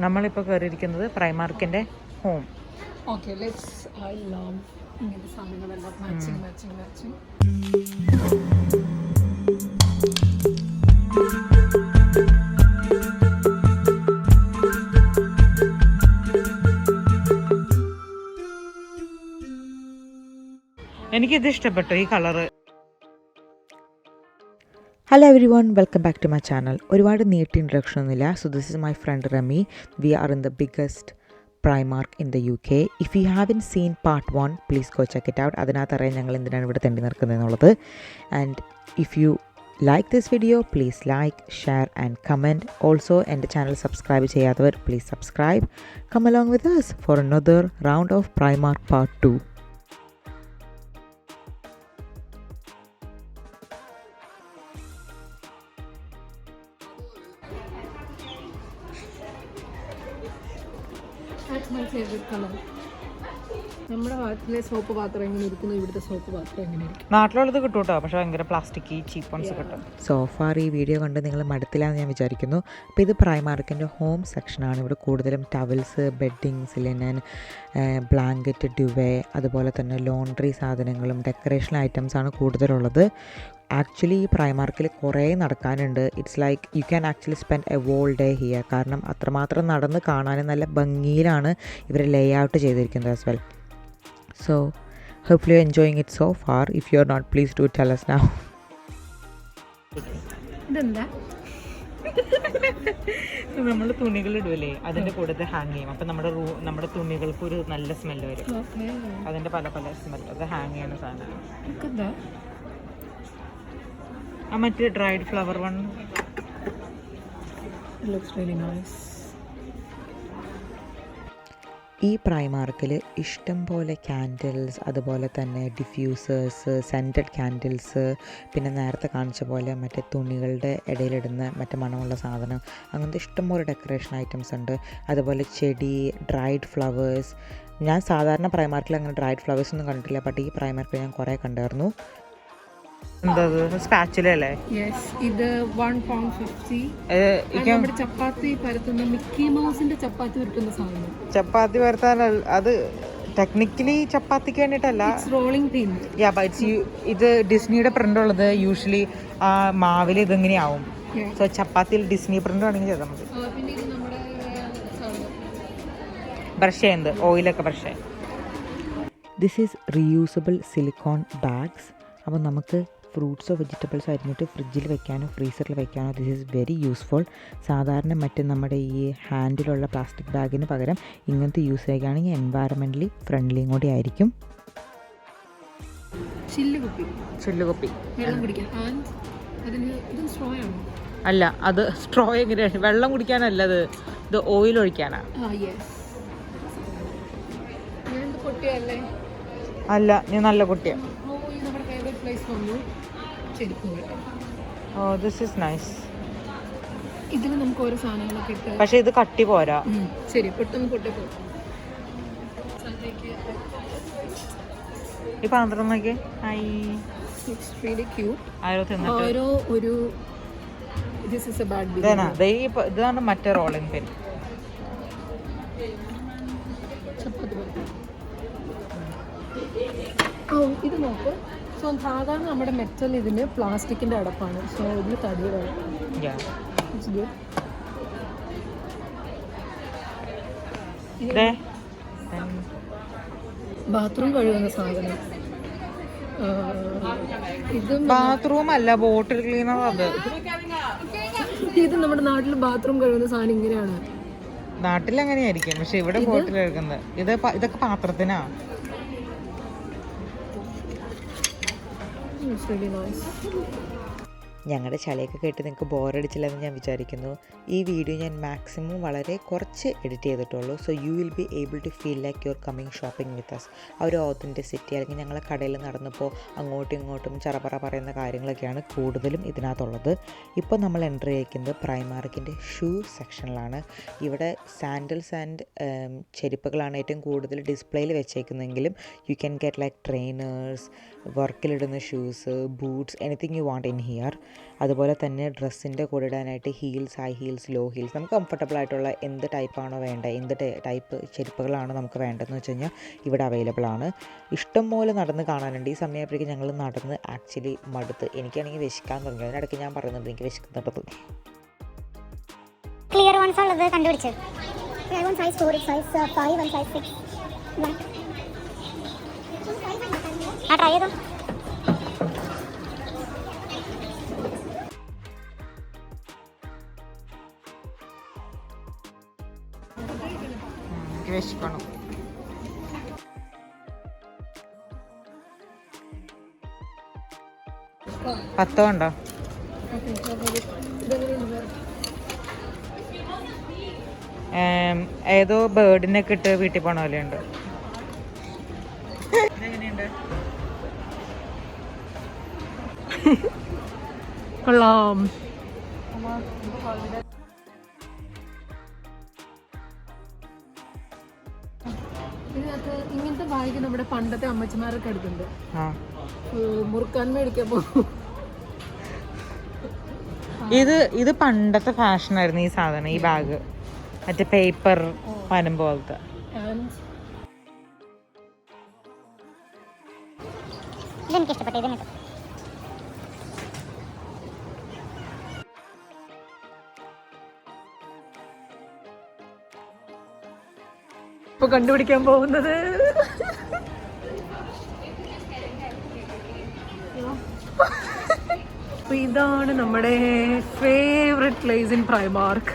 നമ്മളിപ്പോൾ കയറിയിരിക്കുന്നത് പ്രൈമാർക്കിൻ്റെ home. Okay let's. I love ഇങ്ങനത്തെ സാധനങ്ങളെല്ലാം മാച്ചിങ്. എനിക്കിത് ഇഷ്ടപ്പെട്ടു, ഈ colour. Hello everyone, welcome back to my channel. ഒരുപാട് നീട്ടി ഇൻട്രൊഡക്ഷൻ ഒന്നുമില്ല. So this is my friend Remy. We are in the biggest Primark in the UK. If you haven't seen part 1, please go check it out. അതിനകത്ത് അറിയാൻ ഞങ്ങൾ എന്തിനാണ് ഇവിടെ തെണ്ടി നടക്കുന്നതെന്നുള്ളത്. And if you like this video, please like, share and comment. Also എൻ്റെ channel subscribe ചെയ്യാത്തവർ please subscribe. Come along with us for another round of Primark part 2. That's my favorite color. നമ്മുടെ നാട്ടിലെ സോപ്പ് പാത്രം എങ്ങനെ ഇരിക്കുന്നു, ഇവിടുത്തെ soap പാത്രം എങ്ങനെ ഇരിക്കും? നാട്ടിലുള്ളത് കിട്ടും കേട്ടോ, പക്ഷേ ഭയങ്കര പ്ലാസ്റ്റിക് ചീപ്പ് വൺസ് കിട്ടും. സോഫാർ ഈ വീഡിയോ കണ്ട് നിങ്ങൾ മടുത്തില്ലാന്ന് ഞാൻ വിചാരിക്കുന്നു. അപ്പോൾ ഇത് പ്രൈമാർക്കിൻ്റെ ഹോം സെക്ഷനാണ്. ഇവിടെ കൂടുതലും ടവൽസ്, ബെഡിങ്സ്, ലിനൻ, ബ്ലാങ്കറ്റ്, ഡ്യുവേ, അതുപോലെ തന്നെ ലോണ്ട്രി സാധനങ്ങളും ഡെക്കറേഷൻ ഐറ്റംസാണ് കൂടുതലുള്ളത്. ആക്ച്വലി ഈ പ്രൈമാർക്കിൽ കുറേ നടക്കാനുണ്ട്. It's like you can actually spend a whole day here. കാരണം അത്രമാത്രം നടന്ന് കാണാനും നല്ല ഭംഗിയിലാണ് ഇവർ ലേ ഔട്ട് ചെയ്തിരിക്കുന്നത് as well. So hopefully you're enjoying it so far. If you're not, please do tell us now. ഇതെന്താ? നമ്മൾ തുണികൾ ഇടുവല്ലേ, അതിൻ്റെ കൂടെ ഹാങ് ചെയ്യും. അപ്പം നമ്മുടെ തുണികൾക്ക് ഒരു നല്ല സ്മെല്ല് വരും. അതിൻ്റെ പല സ്മെല്ല് അത് ഹാങ് ചെയ്യുന്ന സാധനമാണ്. ആ മറ്റേ dried flower one looks really nice. ഈ പ്രൈമാർക്കിൽ ഇഷ്ടം പോലെ ക്യാൻഡിൽസ്, അതുപോലെ തന്നെ ഡിഫ്യൂസേഴ്സ്, സെൻറ്റഡ് ക്യാൻഡിൽസ്, പിന്നെ നേരത്തെ കാണിച്ച പോലെ മറ്റേ തുണികളുടെ ഇടയിലിടുന്ന മറ്റേ മണമുള്ള സാധനം, അങ്ങനത്തെ ഇഷ്ടം പോലെ ഡെക്കറേഷൻ ഐറ്റംസ് ഉണ്ട്. അതുപോലെ ചെടി, ഡ്രൈഡ് ഫ്ലവേഴ്സ്. ഞാൻ സാധാരണ പ്രൈമാർക്കിൽ അങ്ങനെ ഡ്രൈഡ് ഫ്ലവേഴ്സ് ഒന്നും കണ്ടിട്ടില്ല, ബട്ട് ഈ പ്രൈമാർക്കിൽ ഞാൻ കുറേ കണ്ടായിരുന്നു. സ്പാച്ചുലല്ലേ? ഇത് £1.50. നമ്മുടെ ചപ്പാത്തി പരത്തുന്ന മിക്കി മൗസിന്റെ ചപ്പാത്തി പരത്തുന്ന സാധനം. ചപ്പാത്തി പരത്താൻ അത് ടെക്നിക്കലി ചപ്പാത്തിക്ക് വേണ്ടിയിട്ടല്ല, റോളിംഗ് പിൻ. ഇത് ഡിസ്നിയുടെ പ്രിന്റ് ഉള്ളത് യൂഷ്വലി ആ മാവിൽ ഇതിങ്ങനെയാവും. സോ ചപ്പാത്തിയിൽ ഡിസ്നി പ്രിന്റ് വേണമെങ്കിൽ ചെയ്താൽ മതി. പിന്നെ ഇത് നമ്മുടെ ബ്രഷ് ചെയ്യുന്നത് ഓയിലൊക്കെ brush. This is reusable silicone bags. അപ്പോൾ നമുക്ക് ഫ്രൂട്ട്സോ വെജിറ്റബിൾസോ അരിഞ്ഞിട്ട് ഫ്രിഡ്ജിൽ വെക്കാനോ ഫ്രീസറിൽ വെക്കാനോ ദിസ് ഈസ് വെരി യൂസ്ഫുൾ. സാധാരണ മറ്റ് നമ്മുടെ ഈ ഹാൻഡിലുള്ള പ്ലാസ്റ്റിക് ബാഗിന് പകരം ഇങ്ങനത്തെ യൂസ് ചെയ്യുകയാണെങ്കിൽ എൻവയറമെൻ്റലി ഫ്രണ്ട്ലിയും കൂടി ആയിരിക്കും. ചില്ലുകുപ്പി വെള്ളം കുടിക്കാൻ. അല്ല, അത് സ്ട്രോ എങ്ങനെയാണ്? വെള്ളം കുടിക്കാനല്ല, ഇത് ഓയിൽ ഒഴിക്കാനാണ്. അല്ല, നീ നല്ല കുട്ടിയാണ്. This is nice. ഇതിൽ നമുക്ക് ഓരോ സാധനങ്ങളൊക്കെ ഇട്ട്, പക്ഷെ ഇത് കട്ടി പോരാ. ശരി, പെട്ടെന്ന് പൊട്ടിപ്പോ. ഈ പാത്രം നോക്കി. ഇതാണ് മറ്റേ റോളിംഗ് പിൻ. ഇത് നോക്ക്. സോ സാധാരണ നമ്മുടെ മെറ്റൽ ഇതിന് പ്ലാസ്റ്റിക്കിന്റെ അടപ്പാണ്. സോ ഇതിന് തടി വേണം. ബാത്റൂം കഴുകുന്ന സാധനം. ഇത് ബാത്റൂം അല്ല, ബോട്ടിൽ ക്ലീനർ. ഇത് നമ്മുടെ നാട്ടിൽ ബാത്റൂം കഴുകുന്ന സാധനം ഇങ്ങനെയാണ്. നാട്ടിൽ അങ്ങനെയായിരിക്കും, പക്ഷെ ഇവിടെ ബോട്ടിൽ കഴുകുന്നത് ഇതൊക്കെ പാത്രത്തിനാ. ഞങ്ങളുടെ ചളിയൊക്കെ കേട്ട് നിങ്ങൾക്ക് ബോറടിച്ചില്ലെന്ന് ഞാൻ വിചാരിക്കുന്നു. ഈ വീഡിയോ ഞാൻ മാക്സിമം വളരെ കുറച്ച് എഡിറ്റ് ചെയ്തിട്ടുള്ളൂ. So you will be able to feel like your coming shopping with us. ആ ഒരു ഓതൻറ്റിസിറ്റി, അല്ലെങ്കിൽ ഞങ്ങളെ കടയിൽ നടന്നപ്പോൾ അങ്ങോട്ടും ഇങ്ങോട്ടും ചറപറ പറയുന്ന കാര്യങ്ങളൊക്കെയാണ് കൂടുതലും ഇതിനകത്തുള്ളത്. ഇപ്പോൾ നമ്മൾ എൻ്റർ ചെയ്യിക്കുന്നത് പ്രൈമാർക്കിൻ്റെ ഷൂ സെക്ഷനിലാണ്. ഇവിടെ സാൻഡൽസ് ആൻഡ് ചെരുപ്പുകളാണ് ഏറ്റവും കൂടുതൽ ഡിസ്പ്ലേയിൽ വെച്ചേക്കുന്നതെങ്കിലും you can get like trainers, വർക്കിലിടുന്ന shoes, boots, anything you want in here. അതുപോലെ തന്നെ ഡ്രസ്സിൻ്റെ കൂടെ ഇടാനായിട്ട് heels, high heels, low heels, നമുക്ക് കംഫർട്ടബിൾ ആയിട്ടുള്ള എന്ത് ടൈപ്പാണോ വേണ്ടത്, എന്ത് ടൈപ്പ് ചെരുപ്പുകളാണ് നമുക്ക് വേണ്ടതെന്ന് വെച്ച് കഴിഞ്ഞാൽ ഇവിടെ അവൈലബിൾ ആണ്. ഇഷ്ടം പോലെ നടന്ന് കാണാനുണ്ട്. ഈ സമയപ്പോഴേക്കും ഞങ്ങൾ നടന്ന് ആക്ച്വലി മടുത്ത്, എനിക്കാണെങ്കിൽ വിശക്കാൻ തുടങ്ങി. അതിനിടയ്ക്ക് ഞാൻ പറയുന്നുണ്ട് എനിക്ക് വിശക്കുന്നുണ്ടത്. ക്ലിയർ വൺസ് ഉള്ളത് കണ്ടുപിടിച്ചു. Clear one size 4, size 5 and size 6 black. ആ ട്രൈ ചെയ്തോ. വിശക്കണം. പത്തോ ഉണ്ടോ? ഏതോ ബേർഡിനൊക്കെ ഇട്ട് വീട്ടിൽ പോണ പോലെ ഉണ്ട്. കൊള്ളാം. ഇതിനകത്ത് ഇങ്ങനത്തെ ബാഗ് നമ്മുടെ പണ്ടത്തെ അമ്മച്ചിമാരൊക്കെ എടുക്കുന്നുണ്ട്. മുറുക്കാൻ മേടിക്കാൻ പോകും. ഇത് പണ്ടത്തെ ഫാഷനായിരുന്നു ഈ സാധനം, ഈ ബാഗ്. മറ്റേ പേപ്പർ പനം പോലത്തെ. ഇതെനിക്ക് ഇഷ്ടപ്പെട്ടു. ഇതിന് ഇപ്പൊ കണ്ടുപിടിക്കാൻ പോകുന്നത് ഇതാണ് നമ്മുടെ favourite place in Primark.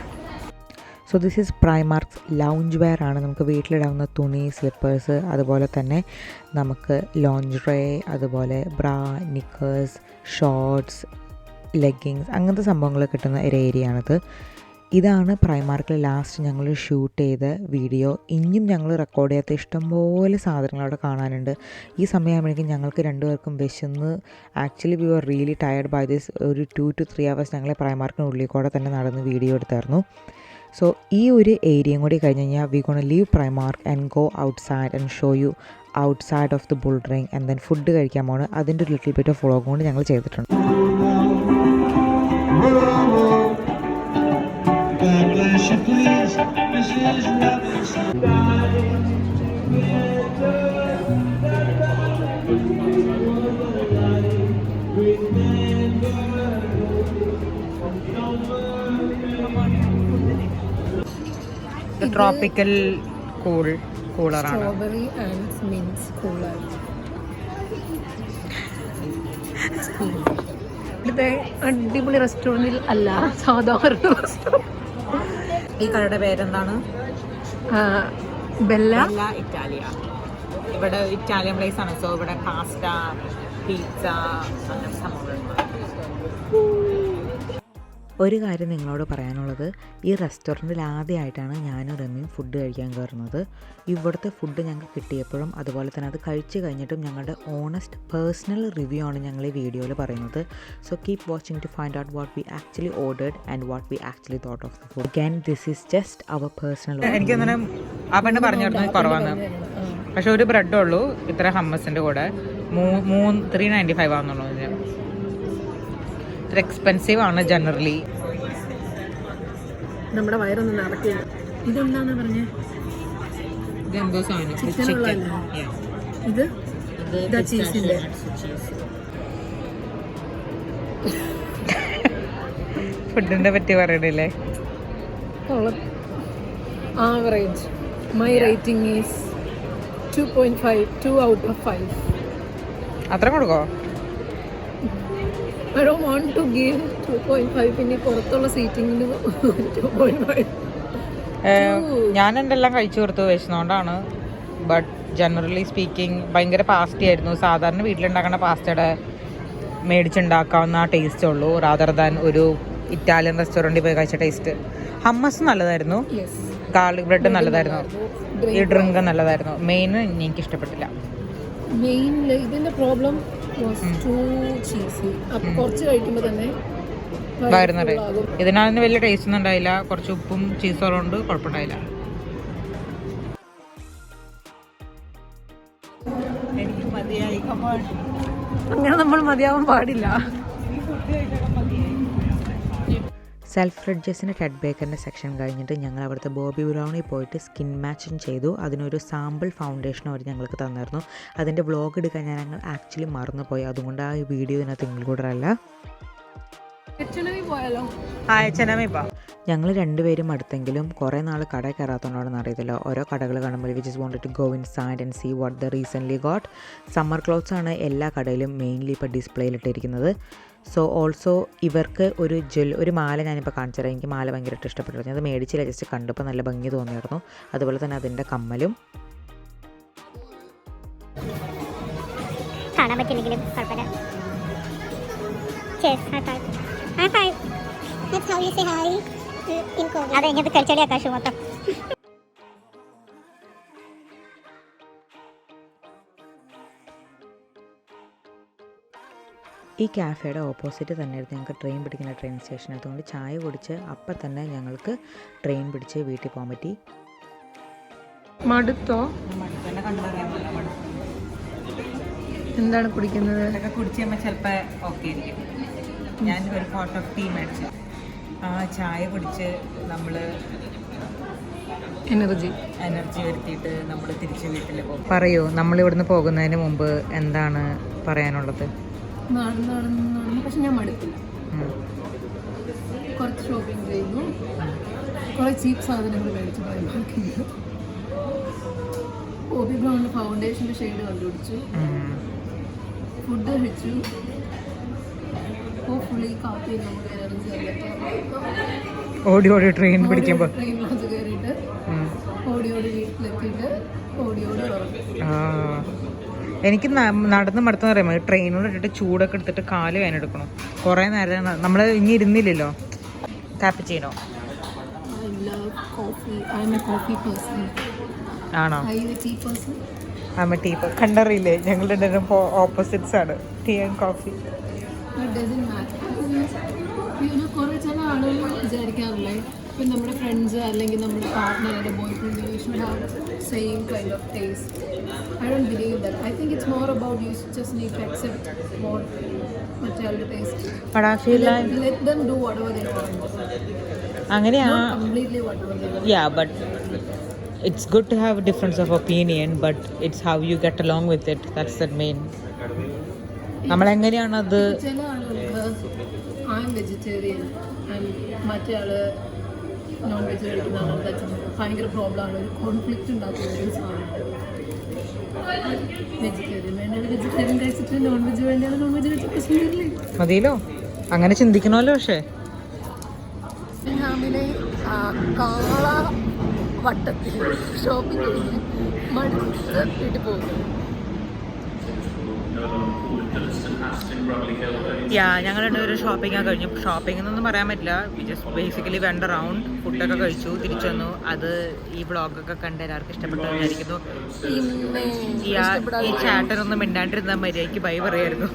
So this is Primark's lounge wear ആണ്. നമുക്ക് വീട്ടിലിടാവുന്ന തുണി, സ്ലിപ്പേഴ്സ്, അതുപോലെ തന്നെ നമുക്ക് ലോഞ്ചറേ, അതുപോലെ ബ്രാ, നിക്കേഴ്സ്, ഷോർട്സ്, ലെഗിങ്സ്, അങ്ങനത്തെ സംഭവങ്ങൾ കിട്ടുന്ന ഒരു ഏരിയ ആണിത്. ഇതാണ് പ്രൈമാർക്കിൽ ലാസ്റ്റ് ഞങ്ങൾ ഷൂട്ട് ചെയ്ത വീഡിയോ. ഇനിയും ഞങ്ങൾ റെക്കോർഡ് ചെയ്യാത്ത ഇഷ്ടംപോലെ സാധനങ്ങൾ അവിടെ കാണാനുണ്ട്. ഈ സമയമാകുമ്പോഴേക്കും ഞങ്ങൾക്ക് രണ്ടുപേർക്കും വിശന്ന് actually we were really tired by this. ഒരു 2 to 3 hours ഞങ്ങളെ പ്രൈമാർക്കിനുള്ളിൽ കൂടെ തന്നെ നടന്ന് വീഡിയോ എടുത്തായിരുന്നു. സോ ഈ ഒരു ഏരിയയും കൂടി കഴിഞ്ഞ് കഴിഞ്ഞാൽ we gonna leave Primark and go outside and show you outside of the Bull Ring and then food കഴിക്കാൻ പോണ്. അതിൻ്റെ ഒരു ലിറ്റിൽ ബിറ്റ് ഓഫ് വ്ളോഗ് കൊണ്ട് ഞങ്ങൾ ചെയ്തിട്ടുണ്ട്. ട്രോപ്പിക്കൽ കൂളറാണ്. Strawberry and mint cooler. ഇവിടുത്തെ അടിപൊളി റെസ്റ്റോറൻറ്റിൽ അല്ല, സാധാരണ റെസ്റ്റോറൻറ്റ്. ഈ കടയുടെ പേരെന്താണ്? Bella Italia. ഇവിടെ ഇറ്റാലിയൻ പ്ലേസ് ആണ്. സോ ഇവിടെ പാസ്റ്റ, പിസ്സ, അങ്ങനെ സംഭവങ്ങളുണ്ട്. ഒരു കാര്യം നിങ്ങളോട് പറയാനുള്ളത്, ഈ റെസ്റ്റോറൻറ്റിൽ ആദ്യമായിട്ടാണ് ഞാനും റമ്മിയും ഫുഡ് കഴിക്കാൻ കയറുന്നത്. ഇവിടുത്തെ ഫുഡ് ഞങ്ങൾക്ക് കിട്ടിയപ്പോഴും അതുപോലെ തന്നെ അത് കഴിച്ച് കഴിഞ്ഞിട്ടും ഞങ്ങളുടെ ഓണസ്റ്റ് പേഴ്സണൽ റിവ്യൂ ആണ് ഞങ്ങൾ ഈ വീഡിയോയിൽ പറയുന്നത്. So keep watching to find out what we actually ordered and what we actually thought of the food. Again this is just our personal. എനിക്ക് അന്നേരം ആ പെണ്ണ് പറഞ്ഞിരുന്നു കുറവാണ്, പക്ഷെ ഒരു ബ്രെഡേ ഉള്ളൂ ഇത്ര ഹമ്മസിൻ്റെ കൂടെ. 395 ആണെന്നുള്ളൂ. ഇത്ര എക്സ്പെൻസീവ് ആണ് ജനറലി. നമ്മുടെ വയറൊന്നും നടക്കില്ല. ഇതെന്താണെന്ന് പറഞ്ഞേ? ഇതെന്തോ സാധനം, ഇത് ചീസിന്റെ. ഫുഡിനെ പറ്റി പറയണില്ലേ? Average. My rating is 2.5, 2 out of 5. അത്ര കൊടുക്കോ? I don't want to give 2.5. പിന്നെ പുറത്തുള്ള സീറ്റിങ്ങിന് 2.5. ഞാൻ എൻ്റെ എല്ലാം കഴിച്ചു കൊടുത്തു വിശന്നുകൊണ്ടാണ്. ബട്ട് ജനറലി സ്പീക്കിംഗ് ഭയങ്കര പാസ്റ്റി ആയിരുന്നു. സാധാരണ വീട്ടിലുണ്ടാക്കുന്ന പാസ്റ്റയുടെ മേടിച്ചുണ്ടാക്കാവുന്ന ആ ടേസ്റ്റേ ഉള്ളൂ, റാദർ ദാൻ ഒരു ഇറ്റാലിയൻ റെസ്റ്റോറൻറ്റിൽ പോയി കഴിച്ച ടേസ്റ്റ്. ഹമ്മസ് നല്ലതായിരുന്നു, ഗാർലിക് ബ്രെഡ് നല്ലതായിരുന്നു, ഈ ഡ്രിങ്ക് നല്ലതായിരുന്നു. മെയിൻ എനിക്ക് ഇഷ്ടപ്പെട്ടില്ല. ഇതിന്റെ പ്രോബ്ലം കുറച്ച് കഴിക്കുമ്പോൾ തന്നെ വരുന്നത്. ഇതിനകത്ത് വലിയ ടേസ്റ്റ് ഒന്നും ഉണ്ടായില്ല. കുറച്ച് ഉപ്പും ചീസും ഉള്ളതുകൊണ്ട് കുഴപ്പമുണ്ടായില്ല. എനിക്ക് മതിയായി. അങ്ങനെ നമ്മൾ മതിയാവാൻ പാടില്ല. സെൽഫ് റിഡ്ജസിൻ്റെ ടെഡ് ബേക്കറിൻ്റെ സെക്ഷൻ കഴിഞ്ഞിട്ട് ഞങ്ങൾ അവിടുത്തെ ബോബി ബ്രൗണിൽ പോയിട്ട് സ്കിൻ മാച്ചിങ് ചെയ്തു. അതിനൊരു സാമ്പിൾ ഫൗണ്ടേഷൻ അവർ ഞങ്ങൾക്ക് തന്നിരുന്നു. അതിൻ്റെ വ്ളോഗ് എടുക്കാൻ ഞങ്ങൾ ആക്ച്വലി മറന്നുപോയി, അതുകൊണ്ട് ആ വീഡിയോ ഇതിനകത്ത് ഇൻക്ലൂഡഡ് അല്ല. പോയാലോ? ഞങ്ങൾ രണ്ടുപേരും അടുത്തെങ്കിലും കുറേ നാൾ കട കയറാത്തതുകൊണ്ടാണെന്ന് അറിയത്തില്ല. ഓരോ കടകൾ കാണുമ്പോൾ we just wanted to go inside and see what the recently got. Summer clothes ആണ് എല്ലാ കടയിലും മെയിൻലി ഇപ്പോൾ ഡിസ്പ്ലേയിലിട്ടിരിക്കുന്നത്. സോ ഓൾസോ ഇവർക്ക് ഒരു മാല ഞാനിപ്പോൾ കാണിച്ചു തരാം. എനിക്ക് മാല ഭയങ്കരമായിട്ട് ഇഷ്ടപ്പെട്ടു. അത് മേടിച്ചില്ല, ജസ്റ്റ് കണ്ടപ്പോൾ നല്ല ഭംഗി തോന്നിയിരുന്നു. അതുപോലെ തന്നെ അതിൻ്റെ കമ്മലും കാണാൻ പറ്റില്ലെങ്കിലും കുഴപ്പമില്ല. അതെ, ഇങ്ങനത്തെ കളിച്ചളി ആകാശം മൊത്തം. ഈ കാഫേയുടെ ഓപ്പോസിറ്റ് തന്നെയായിരുന്നു ഞങ്ങൾക്ക് ട്രെയിൻ പിടിക്കുന്ന ട്രെയിൻ സ്റ്റേഷൻ. അതുകൊണ്ട് ചായ കുടിച്ച് അപ്പം തന്നെ ഞങ്ങൾക്ക് ട്രെയിൻ പിടിച്ച് വീട്ടിൽ പോകാൻ പറ്റി. മടുത്തോ? എന്താണ് കുടിക്കുന്നത്? ഇതൊക്കെ കുടിച്ച് കഴിയുമ്പോൾ ചിലപ്പോൾ ഓക്കെ ആയിരിക്കും. ഞാൻ ഒരു പോട്ട് ഓഫ് ടീ മേടിച്ചു. ആ ചായ കുടിച്ച് നമ്മൾ എനർജി വരുത്തിയിട്ട് നമ്മൾ തിരിച്ച് വീട്ടിൽ പോകും. പറയൂ, നമ്മളിവിടുന്ന് പോകുന്നതിന് മുമ്പ് എന്താണ് പറയാനുള്ളത്? നടന്ന് പക്ഷെ ഞാൻ മടുത്തില്ല. കുറച്ച് ഷോപ്പിംഗ് ചെയ്യുന്നു, കുറേ ചീപ്പ് സാധനങ്ങൾ മേടിച്ചു പോയി. ബോബി ബ്രൗണിൻ്റെ ഫൗണ്ടേഷൻ്റെ ഷെയ്ഡ് കണ്ടുപിടിച്ചു, ഫുഡ് കഴിച്ചു. ഹോപ്പ്ഫുള്ളി കാപ്പി നമുക്ക് എനർജി ഓടി ഓടി ട്രെയിൻ പിടിക്കുമ്പോൾ ട്രെയിനിനകത്ത് കയറിയിട്ട് ഓടി വീട്ടിലെത്തിയിട്ട് ഓടി എനിക്ക് നടന്ന് മടുത്തെന്ന് പറയുമ്പോൾ ട്രെയിനോട് ഇട്ടിട്ട് ചൂടൊക്കെ എടുത്തിട്ട് കാല് വേനെടുക്കണം. കുറേ നേരം നമ്മൾ ഇനി ഇരുന്നില്ലല്ലോ. കാപ്പുച്ചീനോ ആണോ? ടീ കണ്ടറിയില്ലേ? ഞങ്ങളുടെ ഓപ്പോസിറ്റ്സ് ആണ്, ടീ ആൻഡ് കോഫി. കുറേ ചില ആളുകൾ വിചാരിക്കാറില്ലേ, ഇപ്പം നമ്മുടെ ഫ്രണ്ട്സ് അല്ലെങ്കിൽ നമ്മുടെ പാർട്ട്ണർ അല്ലെങ്കിൽ boy friend should have same kind of taste. I don't believe that. I think it's more about you just need to accept what മറ്റേ taste. But I feel like let them do whatever they want. അങ്ങനെയാ. Not completely whatever they want. Yeah, but it's good to have a difference of opinion, but it's how you get along with it. That's the main. നമ്മളെങ്ങനെയാണ് അത്? ചില ആളുകൾക്ക് I am vegetarian and മറ്റേ ആള് non veg കഴിക്കുന്ന ആളുടെ ഭയങ്കര പ്രോബ്ലമാണ്, ഒരു കോൺഫ്ലിക്റ്റ് ഉണ്ടാക്കുന്ന ഒരു സാധനം. വെജിറ്റേറിയൻ വേണ്ടിയാണ് വെജിറ്റേറിയൻ കഴിച്ചിട്ട് നോൺ വെജ് വേണ്ടിയാണ് നോൺ വെജ് കഴിച്ചിട്ട് പ്രശ്നമില്ലേ? മതിയല്ലോ, അങ്ങനെ ചിന്തിക്കണമല്ലോ. പക്ഷേ രാവിലെ കാള വട്ടത്തിൽ ഷോപ്പിംഗ് കഴിഞ്ഞ് മടുത്ത് വീട്ടിൽ പോകുന്നു. ഞങ്ങളുടെ ഒരു ഷോപ്പിംഗ് ഒക്കെ കഴിഞ്ഞു. ഷോപ്പിംഗ് എന്നൊന്നും പറയാൻ പറ്റില്ല, ജസ്റ്റ് ബേസിക്കലി വെൻഡ് അറൗണ്ട്, ഫുഡൊക്കെ കഴിച്ചു, തിരിച്ചു വന്നു. അത് ഈ വ്ളോഗൊക്കെ കണ്ട് എല്ലാവർക്കും ഇഷ്ടപ്പെട്ടു വിചാരിക്കുന്നു. ഈ ചാറ്റനൊന്നും മിണ്ടാണ്ടിരുന്നാൽ മര്യാദയ്ക്ക് ബൈ പറയായിരുന്നു.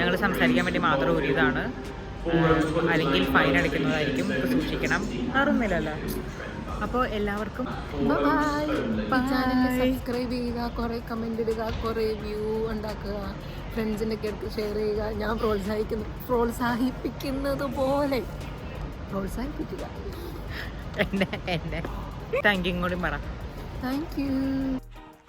ഞങ്ങൾ സംസാരിക്കാൻ വേണ്ടി മാത്രം ഒരു ഇതാണ്, അല്ലെങ്കിൽ ഫൈൻ അടിക്കുന്നതായിരിക്കും, സൂക്ഷിക്കണം. അറിയുന്നില്ലല്ലോ. അപ്പോൾ എല്ലാവർക്കും ചാനൽ സബ്സ്ക്രൈബ് ചെയ്യുക, കുറേ കമൻ്റ് ഇടുക, കുറേ വ്യൂ ഉണ്ടാക്കുക, ഫ്രണ്ട്സിൻ്റെ ഒക്കെ അടുത്ത് ഷെയർ ചെയ്യുക. ഞാൻ പ്രോത്സാഹിപ്പിക്കുന്നത് പോലെ പ്രോത്സാഹിപ്പിക്കുക. എന്നെ താങ്ക് യു കൂടി പറ. Thank you.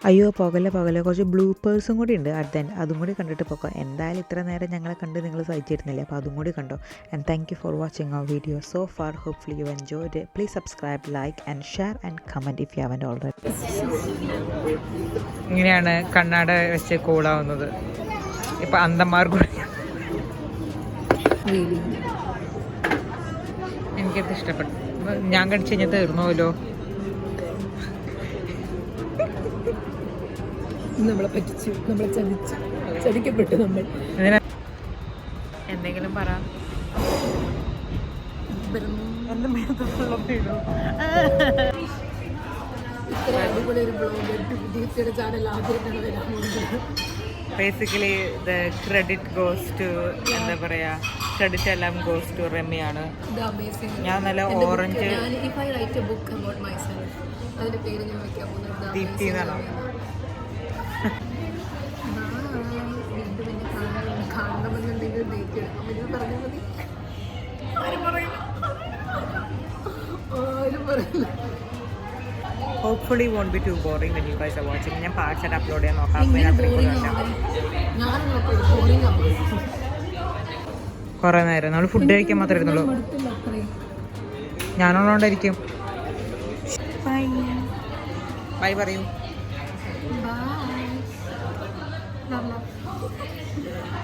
അയ്യോ പോകല്ലേ കുറച്ച് ബ്ലൂപ്പേഴ്സും കൂടി ഉണ്ട് അറ്റ് ദ എൻഡ്, അതും കൂടി കണ്ടിട്ട് പോക്കോ. എന്തായാലും ഇത്ര നേരം ഞങ്ങളെ കണ്ട് നിങ്ങൾ സഹിച്ചിരുന്നില്ലേ, അപ്പോൾ അതും കൂടി കണ്ടോ. And thank you for watching our video so far. Hopefully you enjoyed it. Please subscribe, like and share and comment if you haven't already. ഇങ്ങനെയാണ് കണ്ണാട വെച്ച് കൂളാവുന്നത്. ഇപ്പം അന്തന്മാർ കൂടി. എനിക്കത് ഇഷ്ടപ്പെട്ടു. ഞാൻ കടിച്ചു കഴിഞ്ഞാൽ തീർന്നുവല്ലോ. നമ്മളെ പറ്റിച്ചു, നമ്മളെ ചതിക്കപ്പെട്ടു നമ്മൾ. എന്തെങ്കിലും പറ. ഇത്ര അടിപൊളി ഒരു ബ്ലോഗ് ചാനൽ ആദ്യമായിട്ടാണ് വരാൻ പോകുന്നത്. Basically the credit goes to എന്താ പറയുക, ക്രെഡിറ്റ് എല്ലാം ഗോസ് ടു റെമിയാണ്. ഞാൻ നല്ല ഓറഞ്ച് ദീപ്തി എന്നാണോ? Hopefully won't be too boring when you guys are watching. ഞാൻ പാർട്സ് ആയിട്ട് അപ്ലോഡ് ചെയ്യാൻ നോക്കാം. കുറേ നേരം നമ്മൾ ഫുഡ് കഴിക്കാൻ മാത്രമേ ഇരുന്നുള്ളൂ. ഞാനുള്ളതുകൊണ്ടായിരിക്കും. ബൈ പറയൂ. Bye.